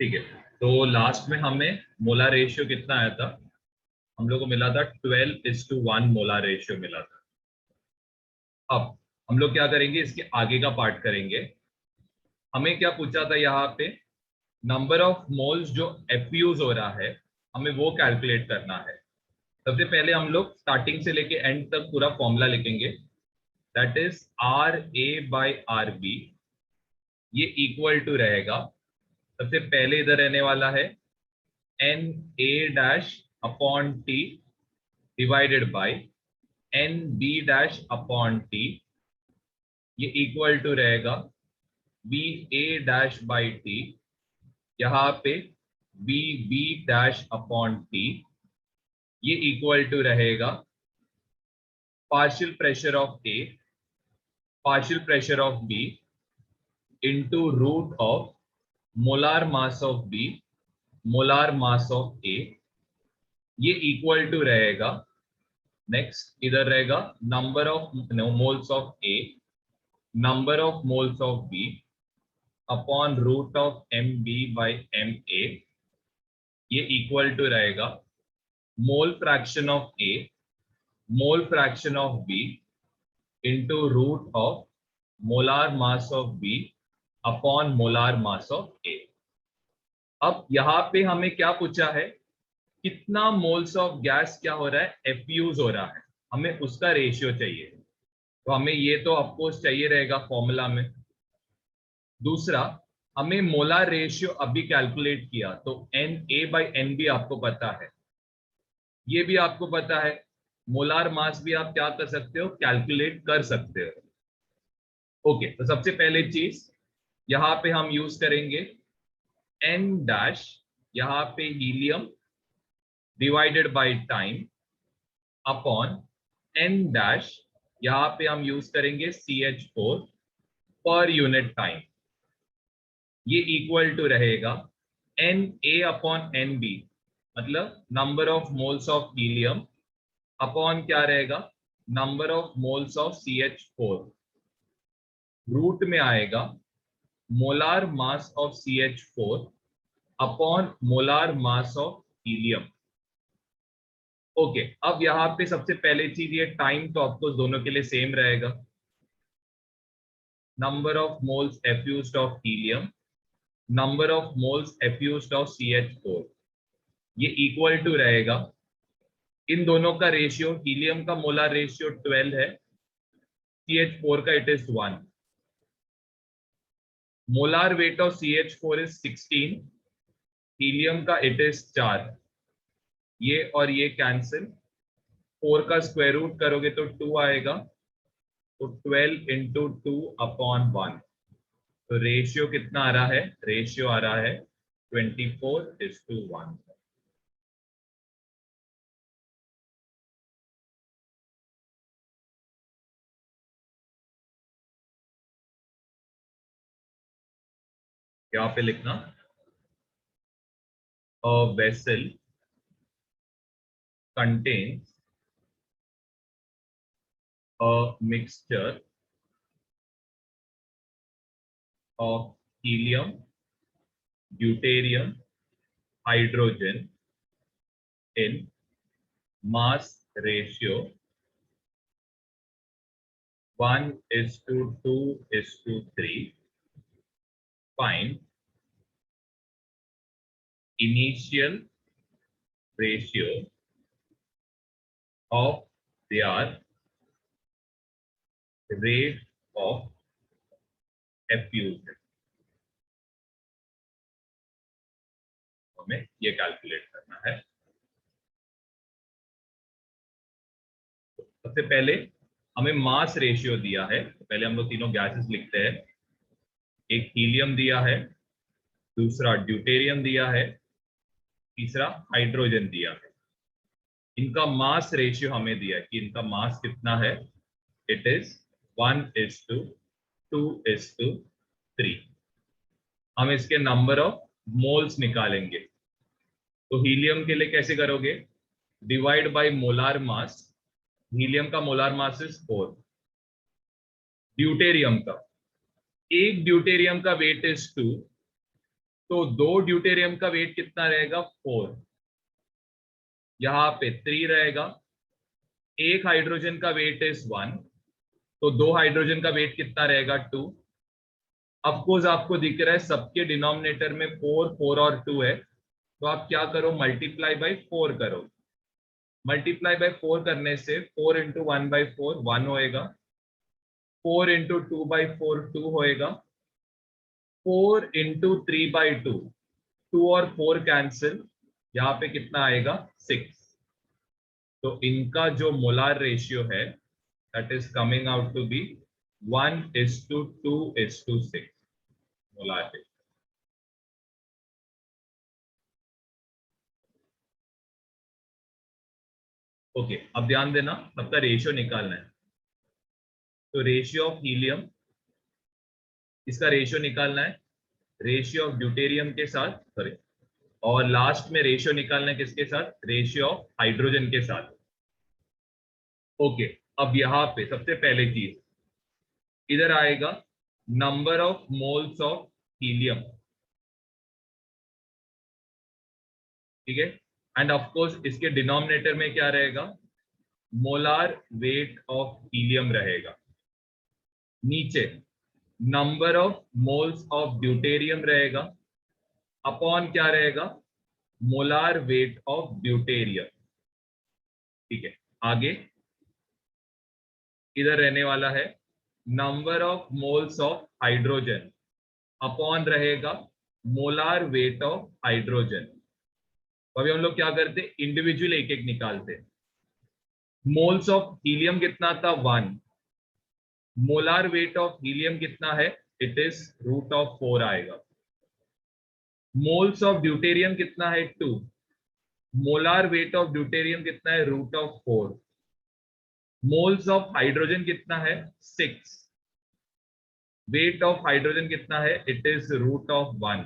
ठीक है, तो लास्ट में हमें मोलार रेशियो कितना आया था? हम लोग को मिला था 12:1 मोलार रेशियो मिला था। अब हम लोग क्या करेंगे, इसके आगे का पार्ट करेंगे। हमें क्या पूछा था यहाँ पे? नंबर ऑफ मोल्स जो एफ्यूज हो रहा है, हमें वो कैलकुलेट करना है। सबसे पहले हम लोग स्टार्टिंग से लेके एंड तक पूरा फॉर्मूला लिखेंगे। दैट इज RA/RB, ये इक्वल टू रहेगा, सबसे पहले इधर रहने वाला है NA-T डिवाइडेड बाय NB-T, ये इक्वल टू रहेगा BA-T, यहाँ पे BB-T, ये इक्वल टू रहेगा partial pressure of A, partial pressure of B into root of molar mass of B, molar mass of A, ये इक्वल टू रहेगा, next इधर रहेगा number of moles of A, number of moles of B upon root of MB/MA, ये equal to रहेगा mole fraction of A, mole fraction of B into root of molar mass of B upon molar mass of A। अब यहाँ पे हमें क्या पूछा है, कितना मोल्स ऑफ गैस क्या हो रहा है, एफ्यूज हो रहा है, हमें उसका रेशियो चाहिए। तो हमें ये तो ऑफकोर्स चाहिए रहेगा फॉर्मूला में। दूसरा, हमें मोलार रेशियो अभी कैलकुलेट किया, तो NA/NB आपको पता है, ये भी आपको पता है, मोलार मास भी आप क्या कर सकते हो, कैलकुलेट कर सकते हो। ओके, तो सबसे पहले चीज यहाँ पे हम यूज करेंगे N-, यहाँ पे helium divided by time upon N-, यहाँ पे हम यूज करेंगे CH4 पर यूनिट टाइम, ये इक्वल टू रहेगा Na/NB, मतलब number of moles of helium upon क्या रहेगा, number of moles of CH4, root में आएगा molar mass of CH4 upon molar mass of helium. Okay, अब यहाँ पे सबसे पहले चीज, ये टाइम तो आपको दोनों के लिए सेम रहेगा, number of moles effused of helium, number of moles effused of CH4, ये इक्वल टू रहेगा, इन दोनों का रेशियो, हीलियम का मोलार रेशियो 12 है, CH4 का it is 1, molar weight of CH4 is 16, helium का इट इज 4, ये और ये कैंसिल, 4 का स्क्वायर रूट करोगे तो 2 आएगा, तो 12 इंटू 2 अपॉन 1, तो रेशियो कितना आ रहा है, रेशियो आ रहा है 24:1। यहाँ पे लिखना, a vessel contains a mixture of helium, deuterium, hydrogen in mass ratio 1:2:3. Find initial ratio of their rate of effusion. हमें ये कैलकुलेट करना है। सबसे पहले हमें मास रेशियो दिया है, तो पहले हम लोग तीनों गैसेस लिखते हैं। एक हीलियम दिया है, दूसरा ड्यूटेरियम दिया है, तीसरा हाइड्रोजन दिया है। इनका मास रेशियो हमें दिया है कि इनका मास कितना है, इट इज 1:2:3। हम इसके नंबर ऑफ मोल्स निकालेंगे, तो हीलियम के लिए कैसे करोगे, divide by molar mass, helium का मोलार मास इज 4, ड्यूटेरियम का, एक ड्यूटेरियम का वेट इज 2, तो 2 ड्यूटेरियम का वेट कितना रहेगा 4, यहाँ पे 3 रहेगा, एक हाइड्रोजन का वेट इज 1, तो 2 हाइड्रोजन का वेट कितना रहेगा 2। अफकोर्स आपको दिख रहा है सबके डिनोमिनेटर में 4 4 और 2 है, तो आप क्या करो मल्टीप्लाई बाय 4 करो। मल्टीप्लाई बाय 4 करने से 4 इंटू 1/4 1 होएगा, 4 इंटू 2/4 2 होएगा, 4 इंटू 3/2 2 और 4 कैंसिल, यहाँ पे कितना आएगा 6। तो इनका जो मोलार रेशियो है that is coming out to be 1:2:6 molar ratio. Okay, अब ध्यान देना सबका रेशियो निकालना है। तो रेशियो ऑफ हीलियम, इसका रेशियो निकालना है रेशियो ऑफ ड्यूटेरियम के साथ, सॉरी, और लास्ट में रेशियो निकालना है किसके साथ, रेशियो ऑफ हाइड्रोजन के साथ। ओके, अब यहां पे सबसे पहले चीज इधर आएगा number of moles of helium, ठीक है, एंड ऑफ कोर्स इसके डिनोमिनेटर में क्या रहेगा, मोलार वेट ऑफ हीलियम रहेगा। नीचे number of moles of deuterium रहेगा, अपॉन क्या रहेगा, मोलार वेट ऑफ ड्यूटेरियम, ठीक है। आगे इधर रहने वाला है number of moles of hydrogen upon रहेगा मोलार वेट ऑफ हाइड्रोजन। तो अभी हम लोग क्या करते, इंडिविजुअल एक एक निकालते। मोल्स ऑफ हीलियम कितना था 1, मोलार वेट ऑफ हीलियम कितना है, इट इज √4 आएगा। मोल्स ऑफ ड्यूटेरियम कितना है 2, मोलार वेट ऑफ ड्यूटेरियम कितना है √4। मोल्स ऑफ हाइड्रोजन कितना है 6, वेट ऑफ हाइड्रोजन कितना है, इट इज √1।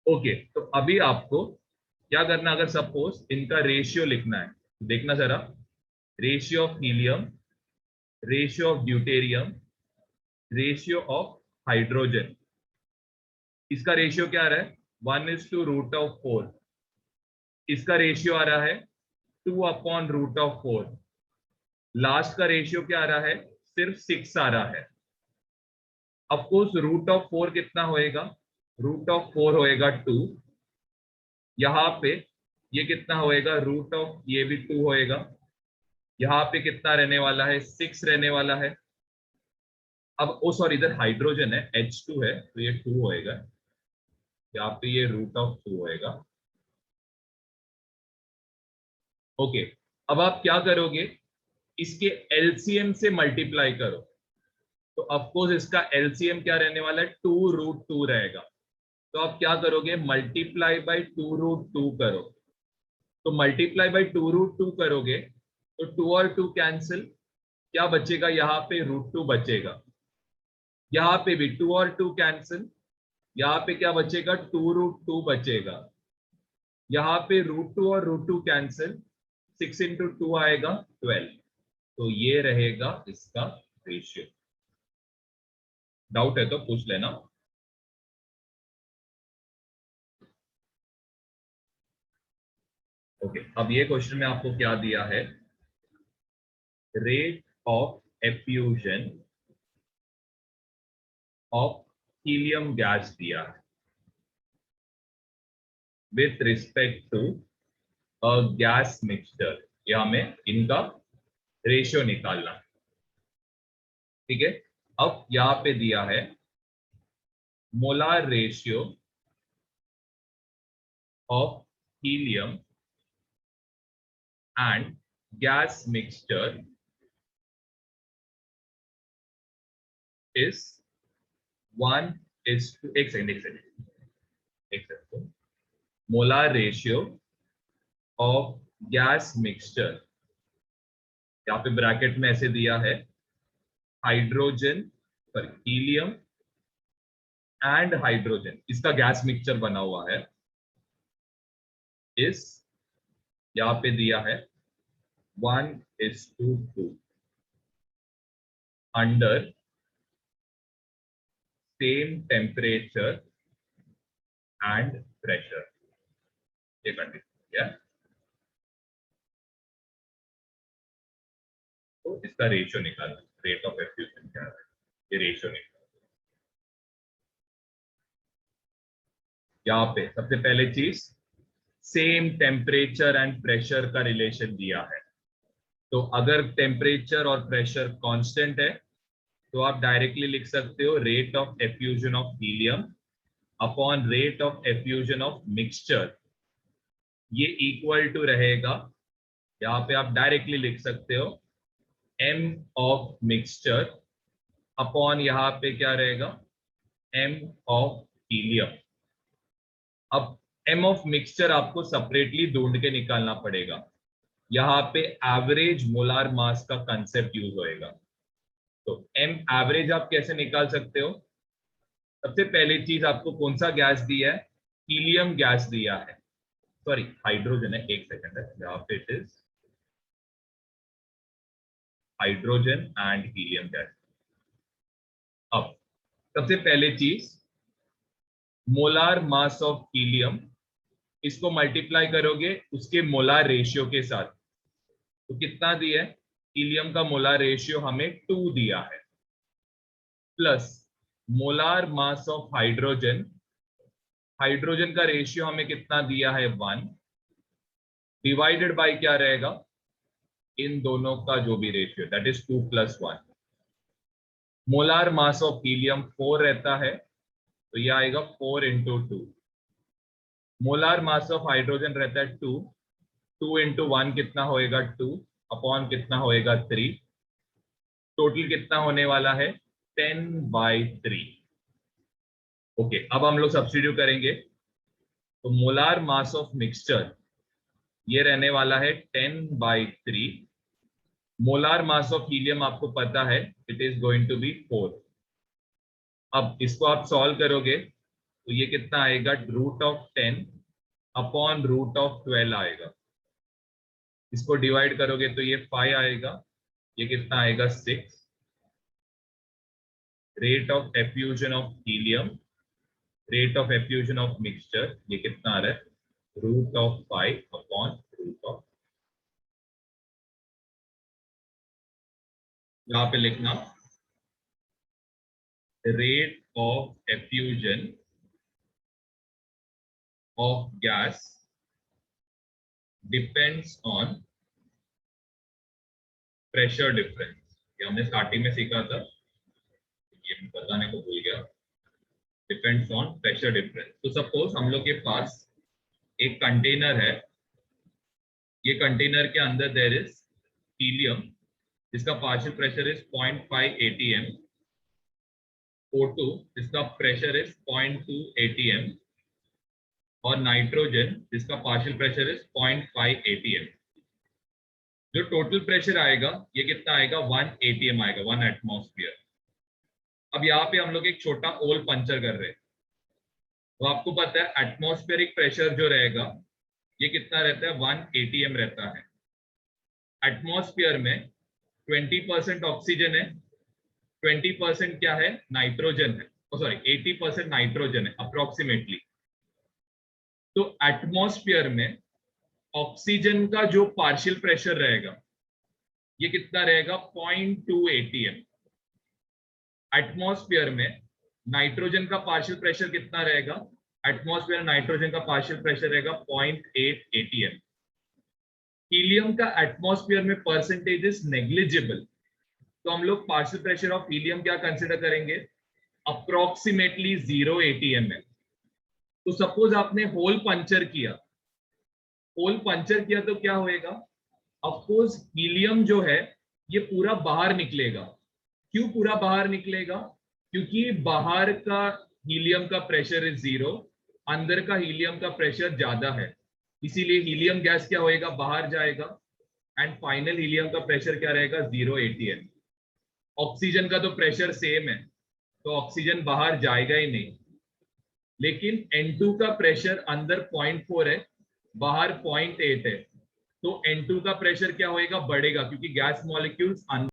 ओके, तो अभी आपको क्या करना, अगर सपोज इनका रेशियो लिखना है, देखना जरा, ratio of helium, ratio of deuterium, ratio of hydrogen, इसका रेशियो क्या आ रहा है 1:√4, इसका रेशियो आ रहा है 2/√4, लास्ट का रेशियो क्या आ रहा है, सिर्फ 6 आ रहा है। ऑफकोर्स √4 कितना होएगा, √4 होएगा 2, यहाँ पे ये कितना होएगा, ये भी 2 होएगा, यहाँ पे कितना रहने वाला है 6 रहने वाला है। अब ओ सॉरी, इधर हाइड्रोजन है H2 है, तो ये 2 होएगा, यहाँ पे ये √2 होएगा। ओके, अब आप क्या करोगे, इसके एलसीएम से मल्टीप्लाई करो, तो ऑफकोर्स इसका एलसीएम क्या रहने वाला है 2√2 रहेगा। तो आप क्या करोगे, मल्टीप्लाई बाय 2√2 करो, तो मल्टीप्लाई बाय 2√2 करोगे तो 2 और 2 कैंसिल, क्या बचेगा, यहाँ पे √2 बचेगा, यहाँ पे भी 2 और 2 कैंसिल, यहाँ पे क्या बचेगा 2√2 बचेगा, यहाँ पे √2 और √2 कैंसिल, 6 इंटू 2 आएगा 12। तो ये रहेगा इसका रेशियो। डाउट है तो पूछ लेना। ओके, अब ये क्वेश्चन में आपको क्या दिया है, rate of effusion of helium gas दिया है with respect to a gas mixture, या हमें इनका रेशियो निकालना है, ठीक है। अब यहां पे दिया है molar ratio of helium and gas mixture is 1:, एक second, molar ratio of gas mixture, यहाँ पे ब्रैकेट में ऐसे दिया है hydrogen, sorry, helium and hydrogen, इसका गैस मिक्सचर बना हुआ है, इस यहाँ पे दिया है 1:2 under same temperature and pressure, ये कंडीशन है। तो इसका रेशियो निकालना, रेट ऑफ एफ्यूजन क्या है, ये रेशियो निकालना। यहाँ पे सबसे पहले चीज, सेम टेम्परेचर एंड प्रेशर का रिलेशन दिया है। तो अगर टेम्परेचर और प्रेशर कांस्टेंट है तो आप डायरेक्टली लिख सकते हो rate of effusion of helium upon rate of effusion of mixture, ये इक्वल टू रहेगा, यहाँ पे आप डायरेक्टली लिख सकते हो m ऑफ मिक्सचर अपॉन यहाँ पे क्या रहेगा, m ऑफ हीलियम। अब m ऑफ मिक्सचर आपको सेपरेटली ढूंढ के निकालना पड़ेगा, यहाँ पे एवरेज मोलार मास का कंसेप्ट यूज होएगा। तो m एवरेज आप कैसे निकाल सकते हो, सबसे पहली चीज आपको कौन सा गैस दिया है, हीलियम गैस दिया है, सॉरी हाइड्रोजन है, एक सेकंड है, यहाँ पे it is hydrogen and helium gas. अब सबसे पहले चीज, मोलार मास ऑफ हीलियम, इसको मल्टीप्लाई करोगे उसके मोलार रेशियो के साथ, तो कितना दिया है, हीलियम का मोलार रेशियो हमें 2 दिया है, plus molar mass of hydrogen, hydrogen का रेशियो हमें कितना दिया है 1, डिवाइडेड बाय क्या रहेगा, इन दोनों का जो भी ratio, that is 2 + 1। Molar mass of helium 4 रहता है, तो यह आएगा 4 × 2। मोलार मास ऑफ हाइड्रोजन रहता है 2, 2 × 1 कितना होएगा 2 अपॉन कितना होएगा 3, टोटल कितना होने वाला है 10/3। ओके, अब हम लोग सब्स्टिट्यूट करेंगे, तो मोलार मास ऑफ मिक्सचर ये रहने वाला है 10/3, मोलार मास ऑफ हीलियम आपको पता है it is going to be 4। अब इसको आप सॉल्व करोगे तो ये कितना आएगा, √10 अपॉन √12 आएगा, इसको डिवाइड करोगे तो ये 5 आएगा, ये कितना आएगा 6। Rate of effusion of helium, rate of effusion of mixture, ये कितना आ रहा है, √5 अपॉन √, यहाँ पे लिखना rate of effusion of gas depends on pressure difference, ये हमने स्टार्टिंग में सीखा था, ये मैं बताने को भूल गया, डिपेंड्स ऑन प्रेशर डिफरेंस। तो सपोज हम लोग के पास एक कंटेनर है, ये कंटेनर के अंदर देयर इज हीलियम जिसका partial pressure is 0.5 atm, O2 जिसका प्रेशर इज 0.2 atm, और नाइट्रोजन जिसका पार्शियल प्रेशर इज 0.5 atm। जो टोटल प्रेशर आएगा ये कितना आएगा, 1 atm आएगा, 1 एटमॉस्फेयर। अब यहाँ पे हम लोग एक छोटा होल पंचर कर रहे हैं, तो आपको पता है एटमॉस्फेरिक प्रेशर जो रहेगा ये कितना रहता है, 1 atm रहता है। एटमॉस्फेयर में 20% ऑक्सीजन है, 20% क्या है, नाइट्रोजन है, सॉरी 80% नाइट्रोजन है अप्रोक्सीमेटली। तो एटमॉस्फेयर में ऑक्सीजन का जो पार्शियल प्रेशर रहेगा ये कितना रहेगा, 0.2 atm। एटमॉस्फेयर में नाइट्रोजन का पार्शियल प्रेशर कितना रहेगा, एटमॉस्फेयर नाइट्रोजन का पार्शियल प्रेशर रहेगा 0.8 atm। हीलियम का एटमॉस्फेयर में परसेंटेज इज नेग्लिजिबल, तो हम लोग पार्शियल प्रेशर ऑफ हीलियम क्या कंसिडर करेंगे, अप्रोक्सीमेटली 0 atm है। तो सपोज आपने होल पंचर किया, होल पंचर किया तो क्या होएगा, ऑफकोर्स हीलियम जो है ये पूरा बाहर निकलेगा। क्यों पूरा बाहर निकलेगा, क्योंकि बाहर का हीलियम का प्रेशर इज 0, अंदर का हीलियम का प्रेशर ज्यादा है, इसीलिए हीलियम गैस क्या होएगा, बाहर जाएगा, एंड फाइनल हीलियम का प्रेशर क्या रहेगा, 0 atm। ऑक्सीजन का तो प्रेशर सेम है, तो ऑक्सीजन बाहर जाएगा ही नहीं, लेकिन N2 का प्रेशर अंदर 0.4 है, बाहर 0.8 है, तो N2 का प्रेशर क्या होएगा, बढ़ेगा, क्योंकि गैस मॉलिक्यूल्स